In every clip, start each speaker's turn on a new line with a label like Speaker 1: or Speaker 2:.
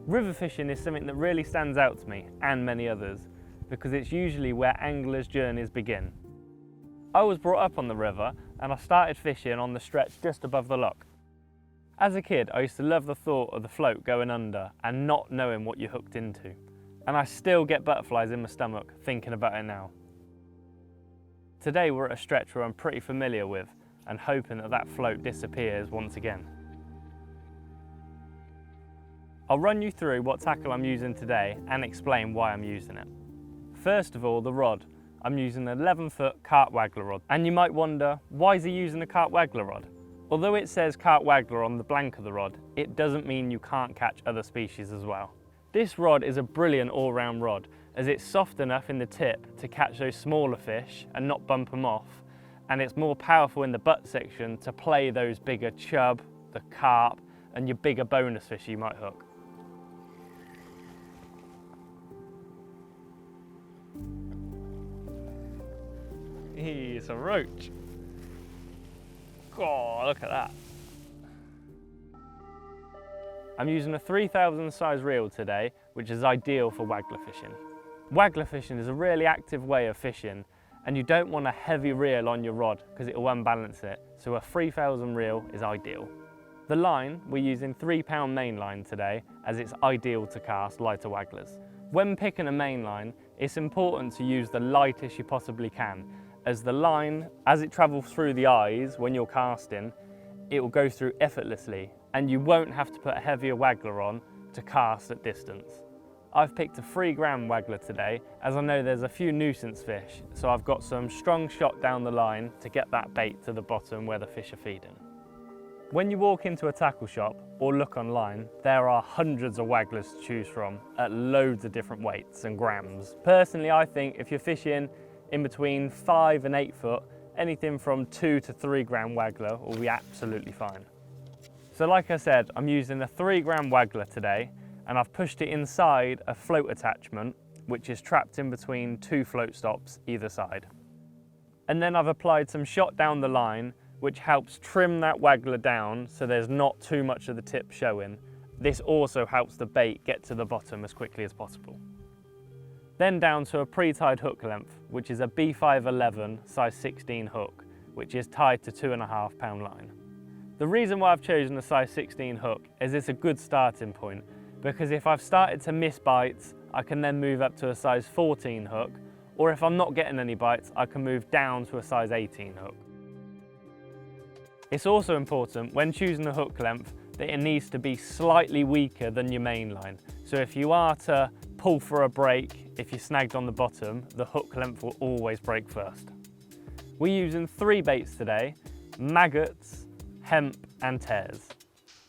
Speaker 1: River fishing is something that really stands out to me and many others because it's usually where anglers' journeys begin. I was brought up on the river and I started fishing on the stretch just above the lock. As a kid, I used to love the thought of the float going under and not knowing what you hooked into. And I still get butterflies in my stomach thinking about it now. Today we're at a stretch where I'm pretty familiar with and hoping that that float disappears once again. I'll run you through what tackle I'm using today and explain why I'm using it. First of all, the rod. I'm using an 11-foot carp waggler rod. And you might wonder, why is he using a carp waggler rod? Although it says carp waggler on the blank of the rod, it doesn't mean you can't catch other species as well. This rod is a brilliant all-round rod as it's soft enough in the tip to catch those smaller fish and not bump them off, and it's more powerful in the butt section to play those bigger chub, the carp, and your bigger bonus fish you might hook. It's a roach. Oh, look at that. I'm using a 3000 size reel today, which is ideal for waggler fishing. Waggler fishing is a really active way of fishing, and you don't want a heavy reel on your rod because it will unbalance it, so a 3000 reel is ideal. The line, we're using 3-pound main line today as it's ideal to cast lighter wagglers. When picking a main line, it's important to use the lightest you possibly can, as the line, as it travels through the eyes when you're casting, it will go through effortlessly and you won't have to put a heavier waggler on to cast at distance. I've picked a 3-gram waggler today as I know there's a few nuisance fish, so I've got some strong shot down the line to get that bait to the bottom where the fish are feeding. When you walk into a tackle shop or look online, there are hundreds of wagglers to choose from at loads of different weights and grams. Personally, I think if you're fishing in between 5 and 8 foot, anything from 2 to 3-gram waggler will be absolutely fine. So like I said, I'm using a 3-gram waggler today, and I've pushed it inside a float attachment, which is trapped in between 2 float stops either side. And then I've applied some shot down the line, which helps trim that waggler down so there's not too much of the tip showing. This also helps the bait get to the bottom as quickly as possible. Then down to a pre-tied hook length, which is a B511 size 16 hook, which is tied to 2.5-pound line. The reason why I've chosen a size 16 hook is it's a good starting point, because if I've started to miss bites, I can then move up to a size 14 hook, or if I'm not getting any bites, I can move down to a size 18 hook. It's also important when choosing a hook length that it needs to be slightly weaker than your main line. So if you are to pull for a break, if you're snagged on the bottom, the hook length will always break first. We're using 3 baits today: maggots, hemp and tears.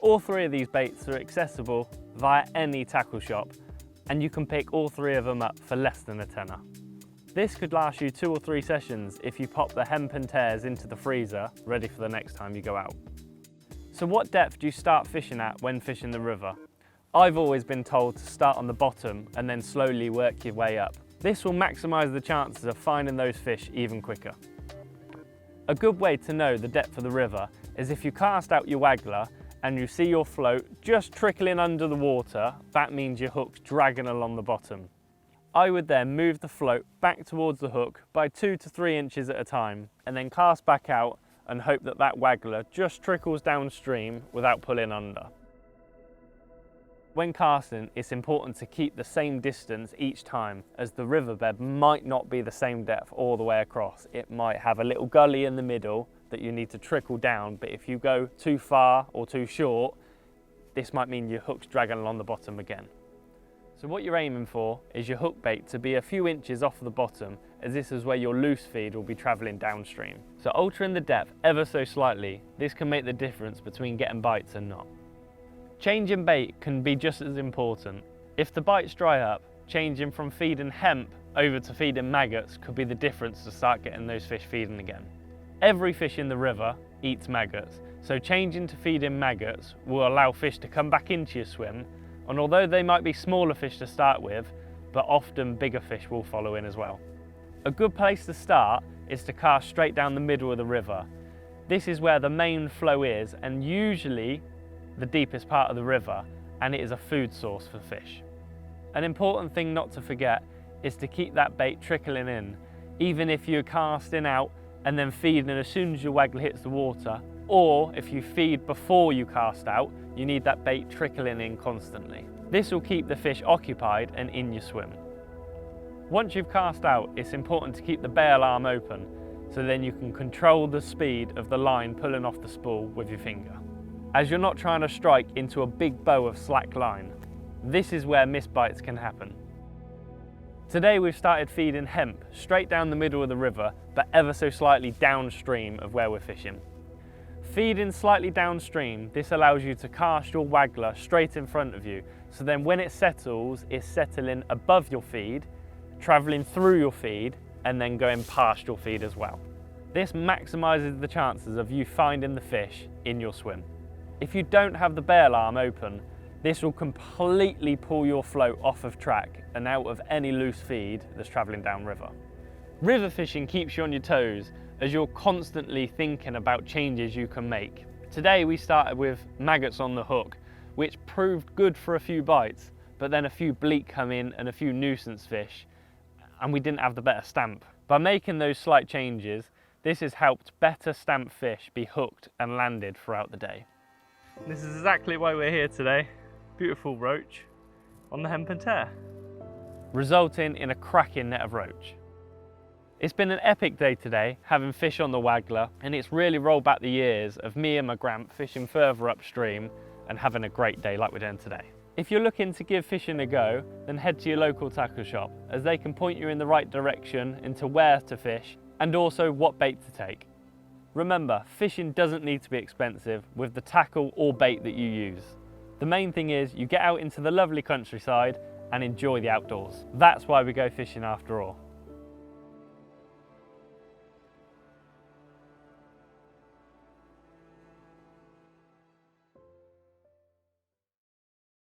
Speaker 1: All 3 of these baits are accessible via any tackle shop, and you can pick all 3 of them up for less than a tenner. This could last you 2 or 3 sessions if you pop the hemp and tears into the freezer, ready for the next time you go out. So what depth do you start fishing at when fishing the river? I've always been told to start on the bottom and then slowly work your way up. This will maximise the chances of finding those fish even quicker. A good way to know the depth of the river is if you cast out your waggler and you see your float just trickling under the water, that means your hook's dragging along the bottom. I would then move the float back towards the hook by 2 to 3 inches at a time and then cast back out and hope that that waggler just trickles downstream without pulling under. When casting, it's important to keep the same distance each time, as the riverbed might not be the same depth all the way across. It might have a little gully in the middle that you need to trickle down, but if you go too far or too short, this might mean your hook's dragging along the bottom again. So what you're aiming for is your hook bait to be a few inches off the bottom, as this is where your loose feed will be travelling downstream. So altering the depth ever so slightly, this can make the difference between getting bites and not. Changing bait can be just as important. If the bites dry up, changing from feeding hemp over to feeding maggots could be the difference to start getting those fish feeding again. Every fish in the river eats maggots, so changing to feeding maggots will allow fish to come back into your swim, and although they might be smaller fish to start with, but often bigger fish will follow in as well. A good place to start is to cast straight down the middle of the river. This is where the main flow is, and usually the deepest part of the river, and it is a food source for fish. An important thing not to forget is to keep that bait trickling in, even if you're casting out and then feeding as soon as your waggler hits the water, or if you feed before you cast out, you need that bait trickling in constantly. This will keep the fish occupied and in your swim. Once you've cast out, it's important to keep the bail arm open, so then you can control the speed of the line pulling off the spool with your finger, as you're not trying to strike into a big bow of slack line. This is where misbites can happen. Today we've started feeding hemp straight down the middle of the river, but ever so slightly downstream of where we're fishing. Feeding slightly downstream, this allows you to cast your waggler straight in front of you, so then when it settles, it's settling above your feed, travelling through your feed, and then going past your feed as well. This maximises the chances of you finding the fish in your swim. If you don't have the bail arm open, this will completely pull your float off of track and out of any loose feed that's travelling downriver. River fishing keeps you on your toes as you're constantly thinking about changes you can make. Today we started with maggots on the hook, which proved good for a few bites, but then a few bleak come in and a few nuisance fish, and we didn't have the better stamp. By making those slight changes, this has helped better stamp fish be hooked and landed throughout the day. This is exactly why we're here today. Beautiful roach on the hemp and tear, resulting in a cracking net of roach. It's been an epic day today, having fish on the waggler, and it's really rolled back the years of me and my gramp fishing further upstream and having a great day like we're doing today. If you're looking to give fishing a go, then head to your local tackle shop, as they can point you in the right direction into where to fish and also what bait to take. Remember, fishing doesn't need to be expensive with the tackle or bait that you use. The main thing is you get out into the lovely countryside and enjoy the outdoors. That's why we go fishing after all.